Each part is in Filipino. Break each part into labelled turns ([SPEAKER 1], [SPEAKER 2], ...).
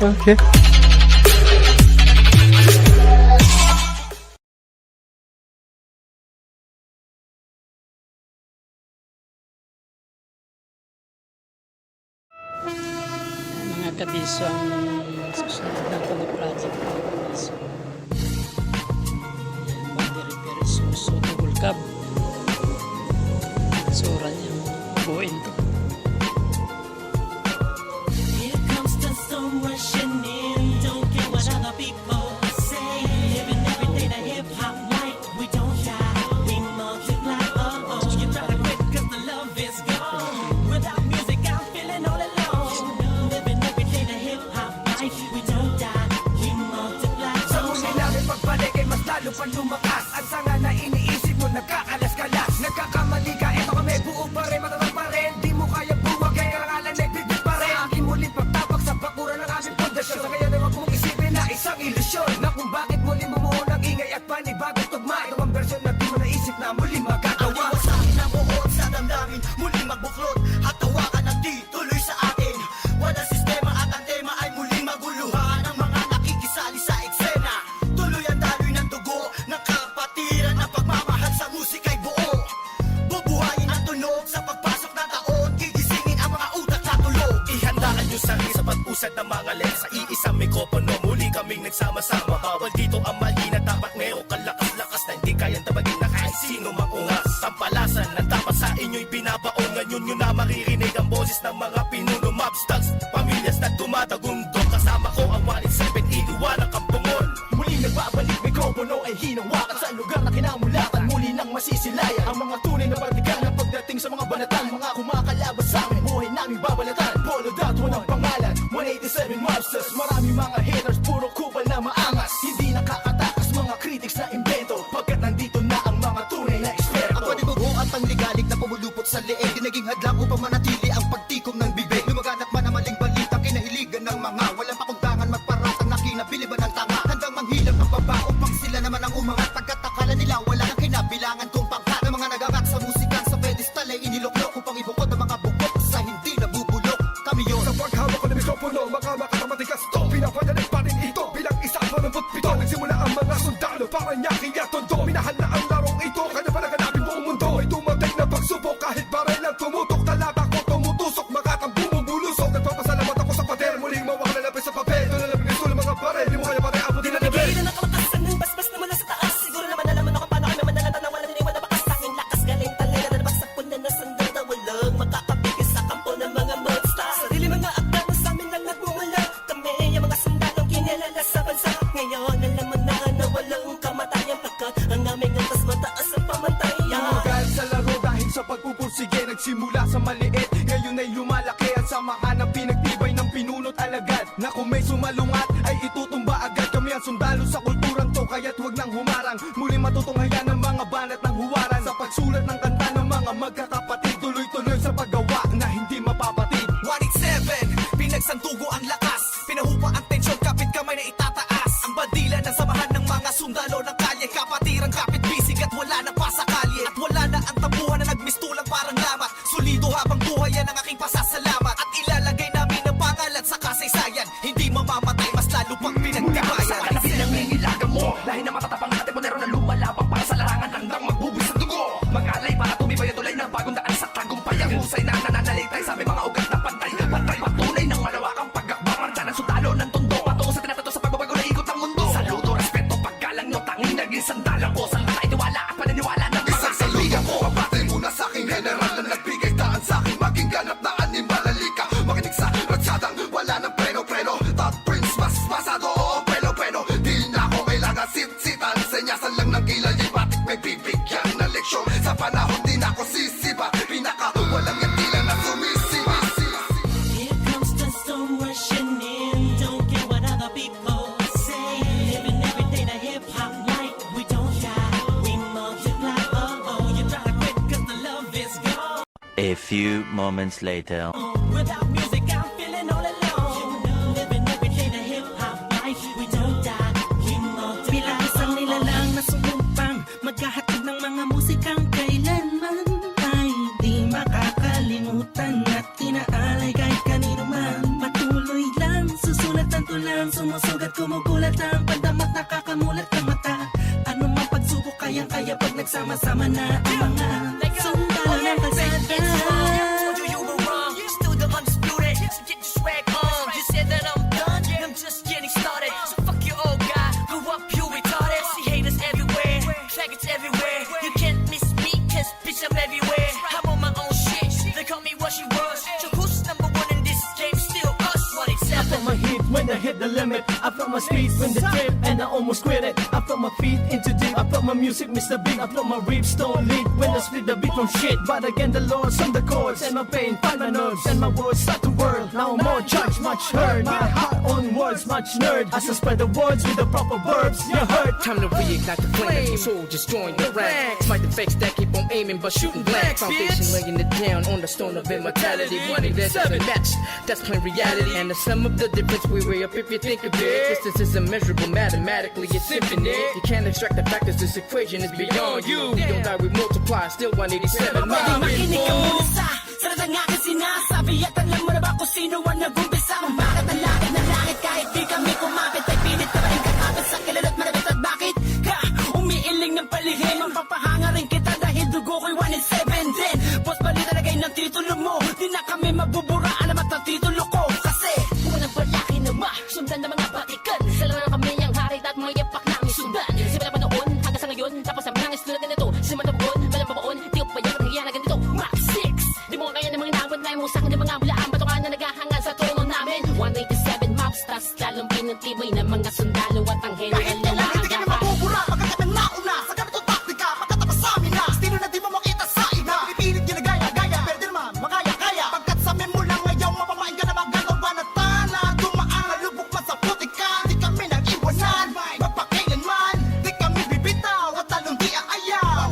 [SPEAKER 1] Okay. Mga kabiso ang susunod na ito na project ng kabiso. Body repair suso double cab. Sura niya buuin to.
[SPEAKER 2] Here comes the sun rushing in. Don't care what other people say. Living every day the hip hop life. We don't die, we multiply. Oh, you try to quit 'cause the love is gone. Without music, I'm feeling all alone. Living every day the hip hop life. We don't die, we multiply.
[SPEAKER 3] Sa muli namin pagbalik ay mas lalo pa lumakas. Ang sanga na iniisip mo nagkakalas-kalas. Nagkakamali ka, eto kami buo pa rin, matatag pa rin. Di mo kaya buwag, kaya karangalan nagbibig pa rin. Aking muling pagtabak sa bakuran ng aming pundasyon. Sa ngayon ay wag mong isipin na isang ilusyon, na kung bakit muli bumuo ng ingay at panibagong tugma. Ito ang bersyon na di mo naisip na muli magagawa. Ang iwasakin ang buod sa damdamin, muling magbuklod at tawakan ang di tuloy sa atin. Wala sistema at ang tema ay muling maguluhan. Ang mga nakikisali sa eksena, tuloy ang daloy ng dugo ng kapatiran. Ang pagmamahal sa musika'y buo, bubuhayin ang tunog sa pagpasok ng taon. Gigisingin ang mga utak na tulog. Ihandaan nyo sarili sa pag-usad ng mga lens. Sa iisang mikropono, muli kaming nagsama-sama. Bawal dito ang mali na dapat meron kalakas-lakas na hindi kayang tabagin na kahit sino maungas. Tampalasan na dapat sa inyo'y binabaon. Ngayon nyo na maririnig ang boses ng mga pinuno, mobsters, pamilyas na tumatagundong. Kasama ko ang 187, iniwanan kang bungon. Muli nagbabalik, mikropono ay hinawakan sa lugar na kinamulatan. Muli nang masisilayan ang mga tunay na partikan na pagdating sa mga banatan. Mga kumakalabas sa amin, buhay namin babalatan. Polo dot, walang pangalan, 187 mobsters. Marami mga haters, puro kubal na maangas. Hindi nakakatakas mga critics na invento, pagkat nandito na ang mga tunay na eksperto.
[SPEAKER 4] Ang panibugo at pangligalig na pumulupot sa leeg, di naging hadlang upang manatili ang pagtikom ng bibig. Lumaganap man ang maling balita, kinahiligan ng mga walang pakundangan, magparatang na kinabiliban ng tanga. Handang manghilap ang baba upang sila naman ang umangat. Pagkat akala nila wala nang kinabilangan kung pangkat. Ang mga nagangat sa musikan sa pedestal ay iniluklok upang ibukod ang mga bukok sa hindi nabubulok. Kami yun.
[SPEAKER 3] Sa paghawak ko ng mikropono, makamakatamatika ito. Pinapadalig pa rin ito bilang isa pa ng putpito. Nagsimula ang mga sundalo para nyaki at tondo. Minahal na ang larong ito, kanya pa naganapin buong mundo. Ay tumating na pagsubok kahit baril ang tumutok. Talata ko tumutusok, makatang bumubulusok. Nagpapasalamat ako sa pader, muling mawak na lapis sa papel. Doon na labing gusto ng mga baril, di mo kaya pare abutin na level.
[SPEAKER 2] Bigay na nakalakasan ng basbas na mula sa taas. Siguro naman alam mo na kung paano kami manalata na wala niniwala bakas. Tanging lakas galing talera na nabagsak po na nasandal na walang makakapigil sa kampo ng mga monsters. Sarili mga akta na sa amin lang nagmumula. Kami yung mga sundalong kinilala sa bansa. Ngayon alam mo na walang kamatayan, pagkat ang aming antas mataas ang pamantayan.
[SPEAKER 3] Tumagal sa laro dahil sa pagpupursige. Nagsimula sa maliit, ngayon ay lumalaki. Ang samahan ng pinagtibay ng pinunot alagad, na kung may sumalungat ay itutumba agad. Kami ang sundalo sa kulturang to, kaya't huwag nang humarang. Muli matutunghayan ng mga banat ng huwaran. Sa pagsulat ng kanta ng mga magkakapatid, tuloy-tuloy sa paggawa na hindi mapapatid. 187, pinagsantugo ang lakas. Pinahupa ang tensyon, kapit kamay na itataas. Ang bandila ng samahan ng mga sundalo ng kalye. Kapatirang kapit bisig at wala na pa sa kalye. At wala na ang tabuhan na nagmistulang parang lamat. Solido habang buhay yan ang aking pasasalamat. At ilalagay namin ang pangalan sa kasaysayan. Hindi mamamatay, mas lalo pang pinagtibayan. Sa pinangingilagan mo, lahi na matatapang natin monero na lumalabang para sa larangan handang magbubuwis ng dugo. Mag-alay para tumibay at tulay ng bagong daan sa tagumpay. Ang husay na nananalitay sa aming mga ugat na pantay. Pantay patunay ng malawakang pagkakbang. Marcha ng sundalo ng tondo, patungo sa tinatato sa pagbabago na ikot ng mundo. Saludo, respeto, paggalang nyo, tanging naging sandalan ko. Sa mga itiwala at paniniwala ng mga
[SPEAKER 4] Salugan ko, papatay muna sa aking general na nagbigay daan sa aking maging ganap na animal. Halika, makinig sa ratsadang wala ng preno-preno. Top Prince, mas masado, oo, preno-preno. Di na ako kailangan sit-sitan. Senyasan lang ng kilay, batik may bibigyan na leksyon. Sa panahon di na ako sisiba, pinaka walang yatila na sumisiba.
[SPEAKER 2] Here comes the storm rushing in. Don't care what other people say. Living every day the hip hop life. We don't die, we multiply. Oh, you try to quit 'cause the love is gone.
[SPEAKER 5] A few moments later.
[SPEAKER 2] Without music, I'm feeling all alone. Living every day the hip hop life. We don't die, we multiply. Bilang isang nilalang na sumumpang maghahatid ng mga musikang kailanman ay di makakalimutan at inaalay kahit kanino man. Patuloy lang susulat ang tuloy halata ang pandamat, nakakamulat ng mata. Ano man pagsubok, kayang-kaya pag nagsama-sama na ang mga sundalo ng kalsada.
[SPEAKER 3] You were wrong, still the undisputed. So get your swag on. You said that I'm done, I'm just getting started. So fuck your old guy, grew up you retarded. See haters everywhere, faggots everywhere. You can't miss me, cause bitch I'm everywhere. I'm on my own shit, they call me what she was. So who's number one in this game? Still us, what it's
[SPEAKER 6] I felt my heat when I hit the limit. I felt my speed when the trip and I almost quit it. I felt my feet into deep. I felt my music miss the beat. I felt my rips don't leak when I split the beat from shit. But again the Lord's on the chords and my pain find my nerves and my words start to whirl. Now I'm more judged, much heard. My heart on words, much nerd. As I spread the words with the proper verbs, you heard.
[SPEAKER 7] Time to reignite the flame. Your soul just join the ranks. Fight the fakes that keep on aiming but shooting blanks. Foundation laying it down on the stone of immortality. Money that's matched, that's plain reality. And the sum of the difference we weigh up if you think of it. Distance is immeasurable mathematically, it's infinite. You can't extract the factors, this equation is beyond you. You don't die, we multiply, still 187 miles.
[SPEAKER 2] Makinig ka muna sa salita ng aking sinasabi. At alam mo na ba kung sino ang nag-umpisa? Kung bakit ang langit na langit kahit di kami kumapit, ay pilit na rin kakapit sa kilala't malapit. At bakit ka umiiling ng palihim? Ang papahanga rin kita dahil dugo ko'y 187 din. Boss balita na kayo ng titulo mo, di na kami mabubura. Alamat ng titulo ko kasi unang palaki na sundan ng mga batikan. Sila na kami ang hari at mga yapak namin sundan. Simula pa noon hanggang sa ngayon, tapos ang mga tulad na nito. Simula pa noon, walang babaon, di ko pa yan na ganito. Max 6, di mo kaya ng mga nawad na yung usang ng mga bulaan. Batukan na naghahangal sa trono namin. 187 maps, tas lalong pinatibay ng mga sundalo at ang general
[SPEAKER 4] Kahit
[SPEAKER 2] na
[SPEAKER 4] kailan hindi kami mabubura Pagkat ang nauna sa ganitong taktika Pagkatapos sa amin na Estilo na di mo makita sa iba Pipilit ginagaya-gaya Pero di naman makaya-kaya Pagkat sa amin mo lang ngayon Mapamain ka na magagawa na tana Dumaan na lubok man sa putika Di kami nag-iwanan Mapakailanman Di kami bibitaw At talong di aayaw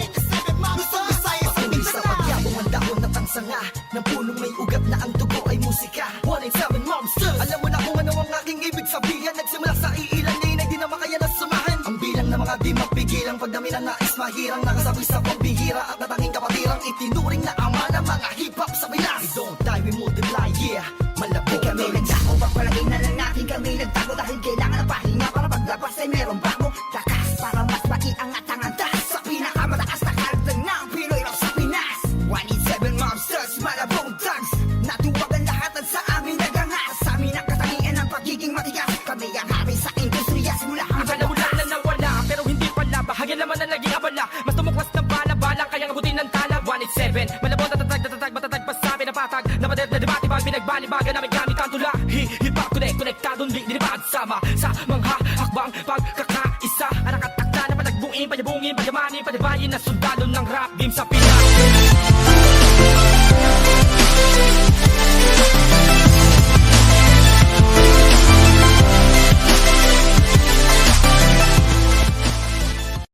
[SPEAKER 4] Luzon, Visayas, Mindanao Pagyabong ang dahon at ang sanga Ng punong may ugat na ang dugo ay musika 187 Monsters Alam mo na kung ano ang aking ibig sabihin Nagsimula sa iilanin ay di na makaya na sumahan Ang bilang ng mga di mapigil Ang pagdami na nais mahirang Nakasabi sa pambihira At natanging kapatirang Itinuring na ama ng mga hip-hop sa Pinas We don't die, we multiply, yeah Malabo kami nagdako Pagpalagay na lang natin kami nagtago Dahil kailangan ng pahinga Para paglabas ay meron bago Lakas para mas maiangat ang antas Sa pinakamataas na karagdag ng Pinoy rap sa Pinas 187 Monsters, Malabong Thugs Natuwag ang lahat at sa amin nagangas Sa amin ang katangian ng pagiging matigas Kami ang hari sa industriya Simula
[SPEAKER 7] Akala mo lang na nawala, pero hindi pala. Bahagi naman na naging abala. Mas tumuklas ng bala-bala, kaya ngabutin ng tala. 187, malabon, tatatag, matatag pa sa amin ang patag. Napader na debate, pag pinagbalibaga namin gamit ang tula. Hip-hop connect, konektadong linipad sama. Sa mga hakbang pagkakaisa. Anakatakta na panagbuin, panyabungin, panyamanin, panibayin na sundalo ng rap game sa Pinas.